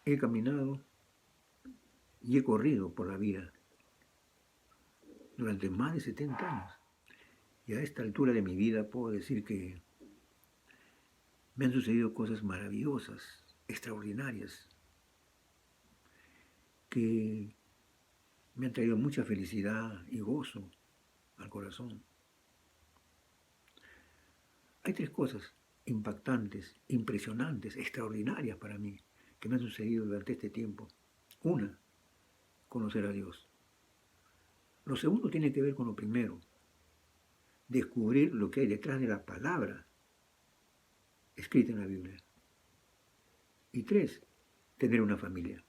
he caminado y he corrido por la vida durante más de 70 años. Y a esta altura de mi vida puedo decir que me han sucedido cosas maravillosas, extraordinarias, que me han traído mucha felicidad y gozo al corazón. Hay tres cosas impactantes, impresionantes, extraordinarias para mí que me han sucedido durante este tiempo. Una, conocer a Dios. Lo segundo tiene que ver con lo primero, descubrir lo que hay detrás de la palabra escrita en la Biblia. Y tres, tener una familia.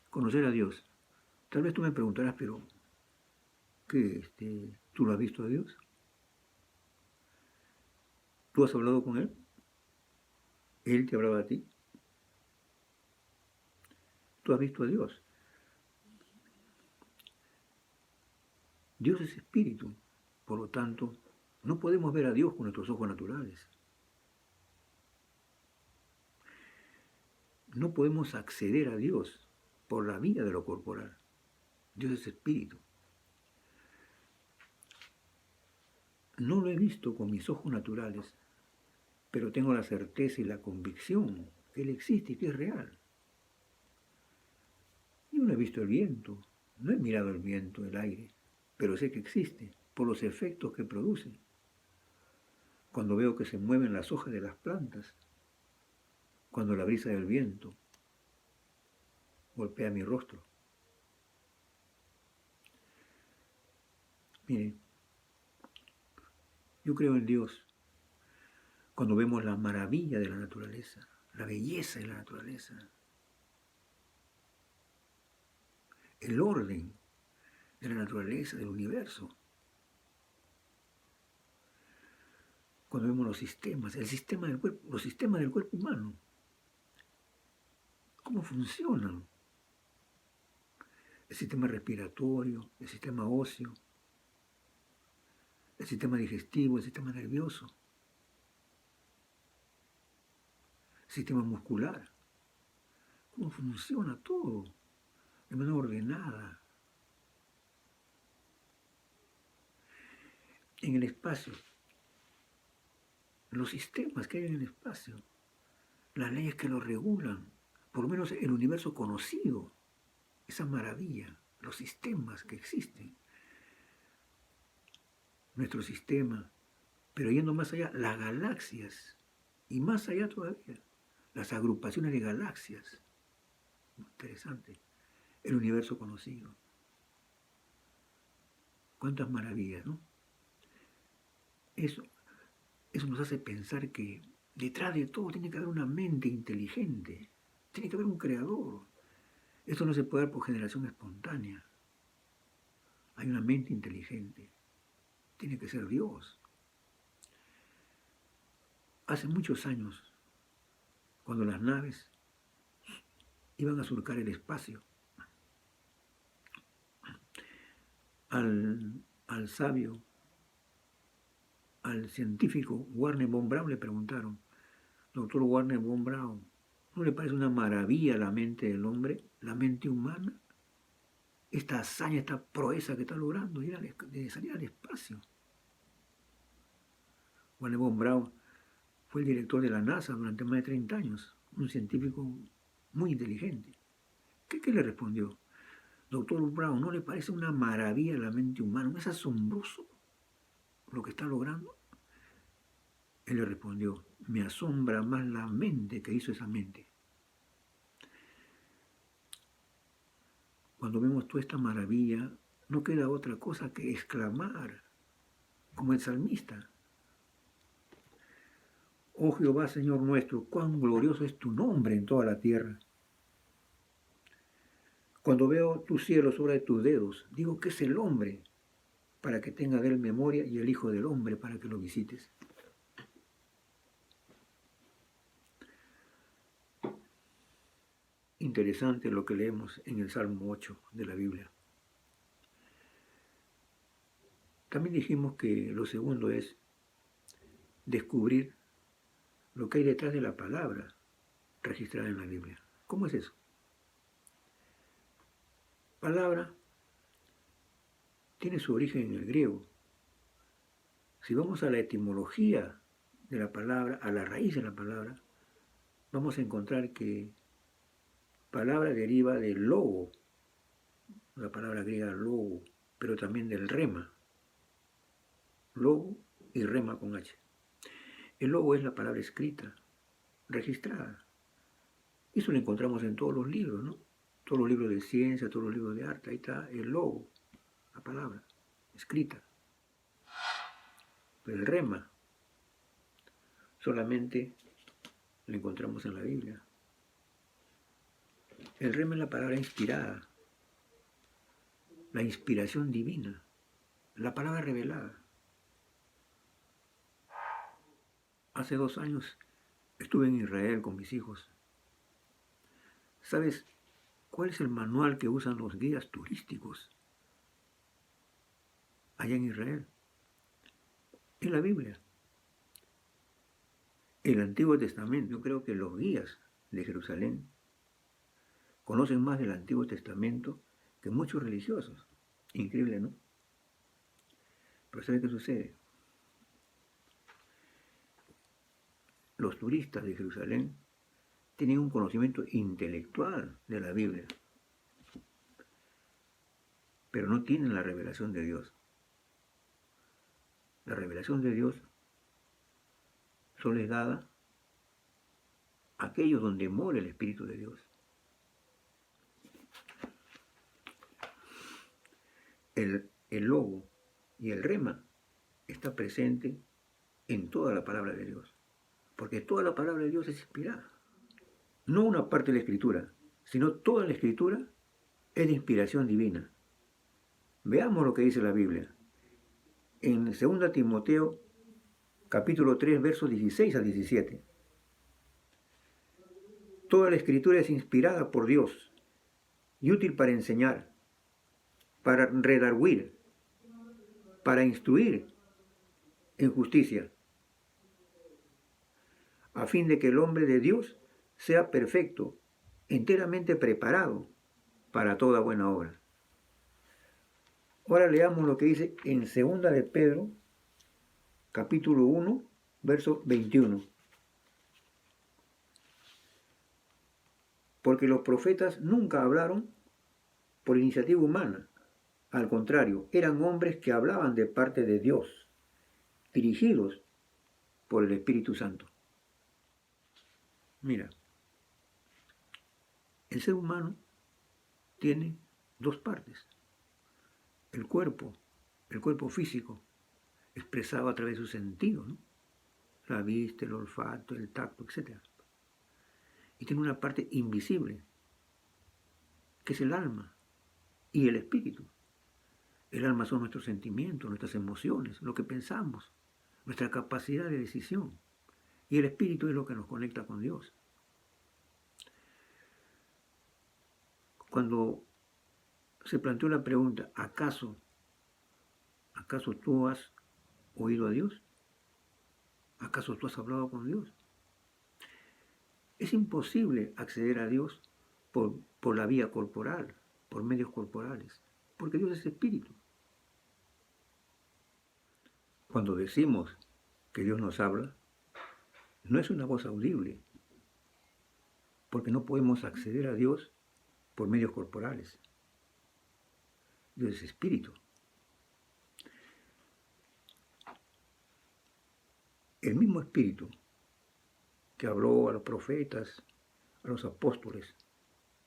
Conocer a Dios. Tal vez tú me preguntarás, pero ¿qué? ¿Tú lo has visto a Dios? ¿Tú has hablado con Él? ¿Él te hablaba a ti? ¿Tú has visto a Dios? Dios es espíritu, por lo tanto, no podemos ver a Dios con nuestros ojos naturales. No podemos acceder a Dios por la vía de lo corporal. Dios es espíritu. No lo he visto con mis ojos naturales, pero tengo la certeza y la convicción que Él existe y que es real. Yo no he visto el viento, no he mirado el viento, el aire, pero sé que existe por los efectos que produce. Cuando veo que se mueven las hojas de las plantas, cuando la brisa del viento golpea mi rostro. Mire, yo creo en Dios cuando vemos la maravilla de la naturaleza, la belleza de la naturaleza, el orden de la naturaleza, del universo. Cuando vemos los sistemas, el sistema del cuerpo, los sistemas del cuerpo humano, cómo funcionan. El sistema respiratorio, el sistema óseo, el sistema digestivo, el sistema nervioso, el sistema muscular, cómo funciona todo de manera ordenada. En el espacio, los sistemas que hay en el espacio, las leyes que lo regulan, por lo menos el universo conocido, esa maravilla, los sistemas que existen, nuestro sistema, pero yendo más allá, las galaxias, y más allá todavía, las agrupaciones de galaxias. Interesante. El universo conocido. Cuántas maravillas, ¿no? Eso nos hace pensar que detrás de todo tiene que haber una mente inteligente, tiene que haber un creador. Esto no se puede dar por generación espontánea. Hay una mente inteligente. Tiene que ser Dios. Hace muchos años, cuando las naves iban a surcar el espacio, al sabio, al científico Warner von Braun le preguntaron, doctor Warner von Braun, ¿no le parece una maravilla la mente del hombre, la mente humana? Esta hazaña, esta proeza que está logrando de salir al espacio. Warner von Braun fue el director de la NASA durante más de 30 años, un científico muy inteligente. ¿Qué le respondió? Doctor Braun, ¿no le parece una maravilla la mente humana? ¿No es asombroso lo que está logrando? Él le respondió, me asombra más la mente que hizo esa mente. Cuando vemos toda esta maravilla, no queda otra cosa que exclamar, como el salmista. Oh Jehová, Señor nuestro, cuán glorioso es tu nombre en toda la tierra. Cuando veo tu cielo sobre tus dedos, digo que es el hombre para que tenga de él memoria y el Hijo del Hombre para que lo visites. Interesante lo que leemos en el Salmo 8 de la Biblia. También dijimos que lo segundo es descubrir lo que hay detrás de la palabra registrada en la Biblia. ¿Cómo es eso? Palabra tiene su origen en el griego. Si vamos a la etimología de la palabra, a la raíz de la palabra, vamos a encontrar que palabra deriva del logo, la palabra griega logo, pero también del rema. Logo y rema con H. El logo es la palabra escrita, registrada. Eso lo encontramos en todos los libros, ¿no? Todos los libros de ciencia, todos los libros de arte, ahí está el logo, la palabra, escrita. Pero el rema solamente lo encontramos en la Biblia. El rema es la palabra inspirada, la inspiración divina, la palabra revelada. Hace 2 años estuve en Israel con mis hijos. ¿Sabes cuál es el manual que usan los guías turísticos allá en Israel? Es la Biblia. El Antiguo Testamento. Yo creo que los guías de Jerusalén conocen más del Antiguo Testamento que muchos religiosos. Increíble, ¿no? Pero ¿sabe qué sucede? Los turistas de Jerusalén tienen un conocimiento intelectual de la Biblia, pero no tienen la revelación de Dios. La revelación de Dios solo es dada a aquellos donde mora el Espíritu de Dios. El logo y el rema está presente en toda la palabra de Dios, porque toda la palabra de Dios es inspirada. No una parte de la Escritura, sino toda la Escritura es de inspiración divina. Veamos lo que dice la Biblia. En 2 Timoteo, capítulo 3, versos 16 a 17. Toda la Escritura es inspirada por Dios y útil para enseñar, para redarguir, para instruir en justicia, a fin de que el hombre de Dios sea perfecto, enteramente preparado para toda buena obra. Ahora leamos lo que dice en 2 de Pedro, capítulo 1, verso 21. Porque los profetas nunca hablaron por iniciativa humana. Al contrario, eran hombres que hablaban de parte de Dios, dirigidos por el Espíritu Santo. Mira, el ser humano tiene 2 partes. El cuerpo físico, expresado a través de sus sentidos, ¿no? La vista, el olfato, el tacto, etc. Y tiene una parte invisible, que es el alma y el espíritu. El alma son nuestros sentimientos, nuestras emociones, lo que pensamos, nuestra capacidad de decisión. Y el espíritu es lo que nos conecta con Dios. Cuando se planteó la pregunta, ¿acaso tú has oído a Dios? ¿Acaso tú has hablado con Dios? Es imposible acceder a Dios por la vía corporal, por medios corporales, porque Dios es espíritu. Cuando decimos que Dios nos habla, no es una voz audible, porque no podemos acceder a Dios por medios corporales. Dios es espíritu. El mismo espíritu que habló a los profetas, a los apóstoles,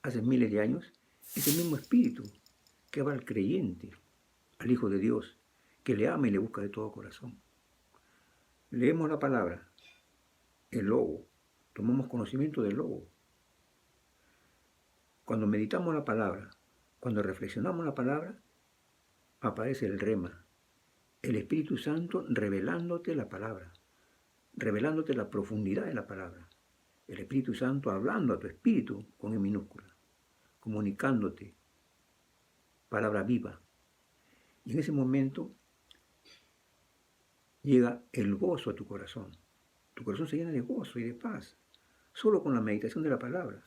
hace miles de años, es el mismo espíritu que habla al creyente, al Hijo de Dios, que le ama y le busca de todo corazón. Leemos la palabra, el logo, tomamos conocimiento del logo. Cuando meditamos la palabra, cuando reflexionamos la palabra, aparece el rema, el Espíritu Santo revelándote la palabra, revelándote la profundidad de la palabra. El Espíritu Santo hablando a tu espíritu con E minúscula, comunicándote palabra viva. Y en ese momento llega el gozo a tu corazón. Tu corazón se llena de gozo y de paz, solo con la meditación de la palabra.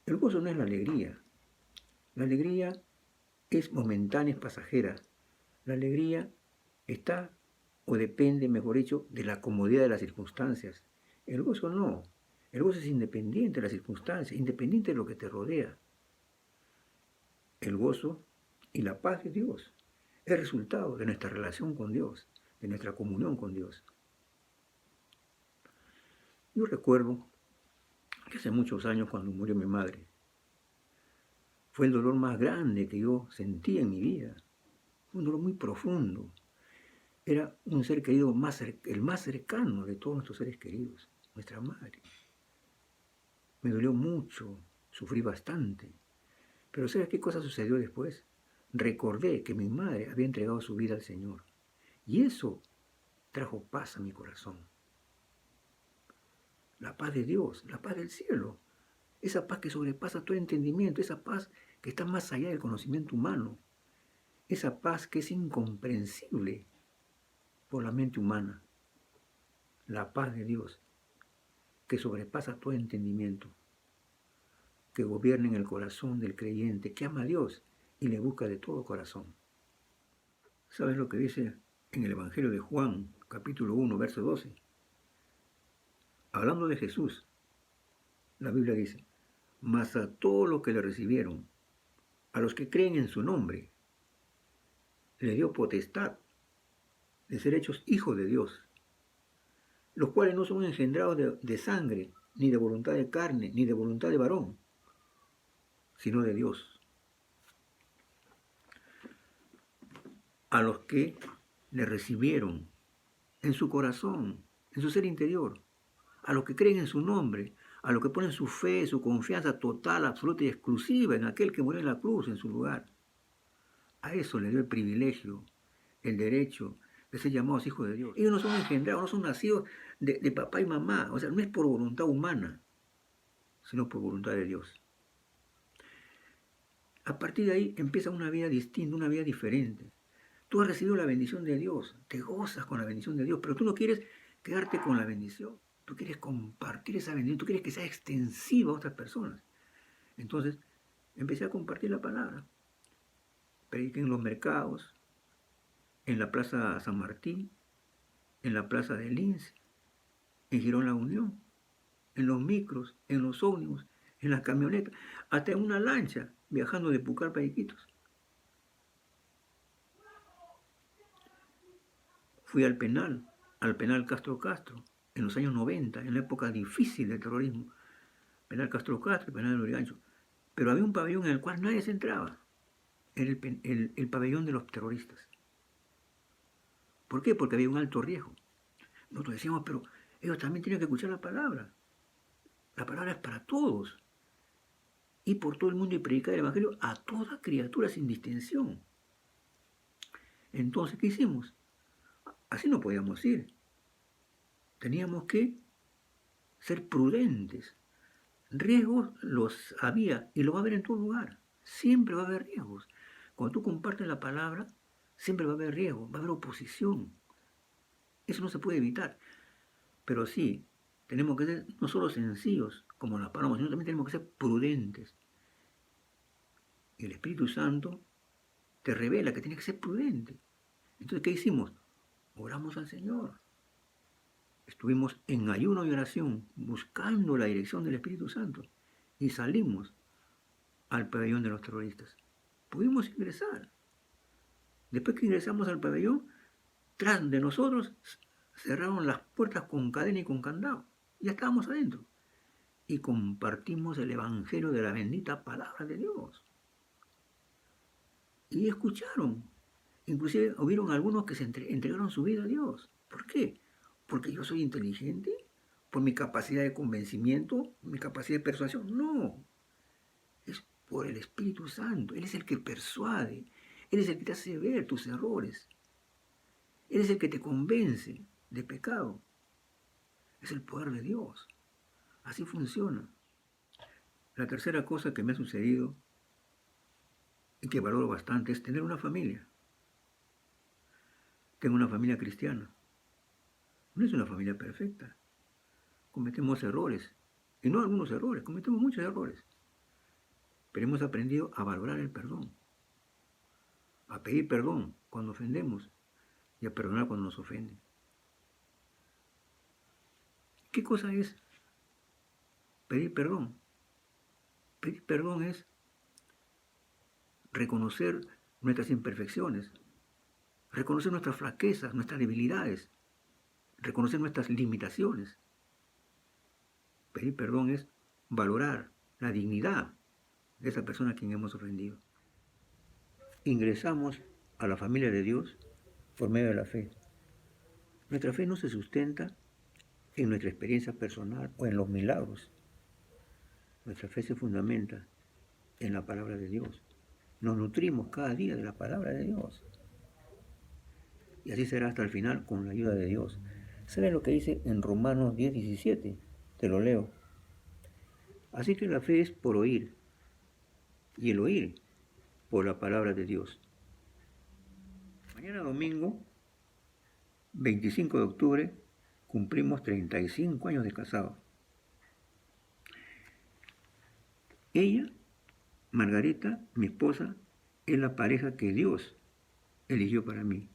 El gozo no es la alegría. La alegría es momentánea, es pasajera. La alegría está o depende, mejor dicho, de la comodidad de las circunstancias. El gozo no. El gozo es independiente de las circunstancias, independiente de lo que te rodea. El gozo y la paz de Dios es resultado de nuestra relación con Dios, de nuestra comunión con Dios. Yo recuerdo que hace muchos años, cuando murió mi madre, fue el dolor más grande que yo sentí en mi vida. Fue un dolor muy profundo. Era un ser querido el más cercano de todos nuestros seres queridos, nuestra madre. Me dolió mucho, sufrí bastante. Pero ¿sabes qué cosa sucedió después? Recordé que mi madre había entregado su vida al Señor. Y eso trajo paz a mi corazón. La paz de Dios, la paz del cielo. Esa paz que sobrepasa todo entendimiento, esa paz que está más allá del conocimiento humano. Esa paz que es incomprensible por la mente humana. La paz de Dios, que sobrepasa todo entendimiento, que gobierna en el corazón del creyente, que ama a Dios y le busca de todo corazón. ¿Sabes lo que dice en el Evangelio de Juan, capítulo 1, verso 12? Hablando de Jesús, la Biblia dice, mas a todos los que le recibieron, a los que creen en su nombre, le dio potestad de ser hechos hijos de Dios, los cuales no son engendrados de sangre, ni de voluntad de carne, ni de voluntad de varón, sino de Dios. A los que le recibieron en su corazón, en su ser interior, a los que creen en su nombre, a los que ponen su fe, su confianza total, absoluta y exclusiva en aquel que murió en la cruz en su lugar. A eso le dio el privilegio, el derecho de ser llamados hijos de Dios. Ellos no son engendrados, no son nacidos de papá y mamá, o sea, no es por voluntad humana, sino por voluntad de Dios. A partir de ahí empieza una vida distinta, una vida diferente. Tú has recibido la bendición de Dios, te gozas con la bendición de Dios, pero tú no quieres quedarte con la bendición. Tú quieres compartir esa bendición, tú quieres que sea extensiva a otras personas. Entonces, empecé a compartir la palabra. Prediqué en los mercados, en la Plaza San Martín, en la Plaza de Lince, en Girón La Unión, en los micros, en los ómnibus, en las camionetas, hasta en una lancha, viajando de Pucallpa a Iquitos. Fui al penal Castro Castro, en los años 90, en la época difícil del terrorismo. Penal Castro Castro, penal de Lurigancho. Pero había un pabellón en el cual nadie se entraba. Era el pabellón de los terroristas. ¿Por qué? Porque había un alto riesgo. Nosotros decíamos, pero ellos también tienen que escuchar la palabra. La palabra es para todos. Y por todo el mundo y predicar el Evangelio a toda criatura sin distinción. Entonces, ¿qué hicimos? Así no podíamos ir. Teníamos que ser prudentes. Riesgos los había y lo va a haber en todo lugar. Siempre va a haber riesgos. Cuando tú compartes la palabra, siempre va a haber riesgos, va a haber oposición. Eso no se puede evitar. Pero sí, tenemos que ser no solo sencillos como las palomas, sino también tenemos que ser prudentes. Y el Espíritu Santo te revela que tienes que ser prudente. Entonces, ¿qué hicimos? Oramos al Señor. Estuvimos en ayuno y oración, buscando la dirección del Espíritu Santo. Y salimos al pabellón de los terroristas. Pudimos ingresar. Después que ingresamos al pabellón, tras de nosotros cerraron las puertas con cadena y con candado. Ya estábamos adentro. Y compartimos el Evangelio de la bendita palabra de Dios. Y escucharon. Inclusive hubieron algunos que se entregaron su vida a Dios. ¿Por qué? ¿Porque yo soy inteligente? ¿Por mi capacidad de convencimiento? ¿Mi capacidad de persuasión? No. Es por el Espíritu Santo. Él es el que persuade. Él es el que te hace ver tus errores. Él es el que te convence de pecado. Es el poder de Dios. Así funciona. La tercera cosa que me ha sucedido y que valoro bastante es tener una familia. Tengo una familia cristiana. No es una familia perfecta. Cometemos errores. Y no algunos errores, cometemos muchos errores. pero hemos aprendido a valorar el perdón, a pedir perdón cuando ofendemos y a perdonar cuando nos ofenden. ¿Qué cosa es pedir perdón? Pedir perdón es reconocer nuestras imperfecciones, reconocer nuestras flaquezas, nuestras debilidades, reconocer nuestras limitaciones. Pedir perdón es valorar la dignidad de esa persona a quien hemos ofendido. Ingresamos a la familia de Dios por medio de la fe. Nuestra fe no se sustenta en nuestra experiencia personal o en los milagros. Nuestra fe se fundamenta en la palabra de Dios. Nos nutrimos cada día de la palabra de Dios. Y así será hasta el final con la ayuda de Dios. ¿Saben lo que dice en Romanos 10:17? Te lo leo. Así que la fe es por oír, y el oír por la palabra de Dios. Mañana domingo, 25 de octubre, cumplimos 35 años de casados. Ella, Margarita, mi esposa, es la pareja que Dios eligió para mí.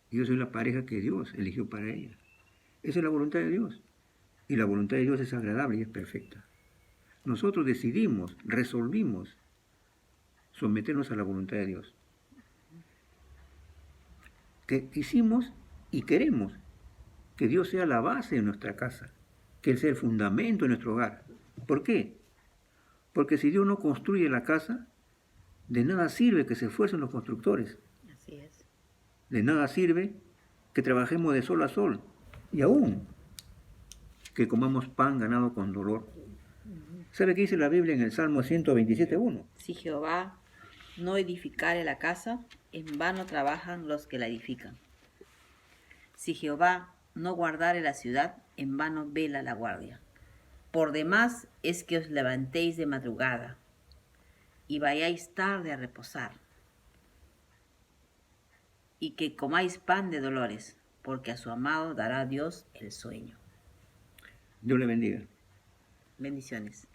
Y yo soy la pareja que Dios eligió para ella. Esa es la voluntad de Dios. Y la voluntad de Dios es agradable y es perfecta. Nosotros decidimos, resolvimos someternos a la voluntad de Dios. Que hicimos y queremos que Dios sea la base de nuestra casa, que Él sea el fundamento de nuestro hogar. ¿Por qué? Porque si Dios no construye la casa, de nada sirve que se esfuercen los constructores. Así es. De nada sirve que trabajemos de sol a sol y aún que comamos pan ganado con dolor. ¿Sabe qué dice la Biblia en el Salmo 127:1? Si Jehová no edificare la casa, en vano trabajan los que la edifican. Si Jehová no guardare la ciudad, en vano vela la guardia. Por demás es que os levantéis de madrugada y vayáis tarde a reposar, y que comáis pan de dolores, porque a su amado dará Dios el sueño. Dios le bendiga. Bendiciones.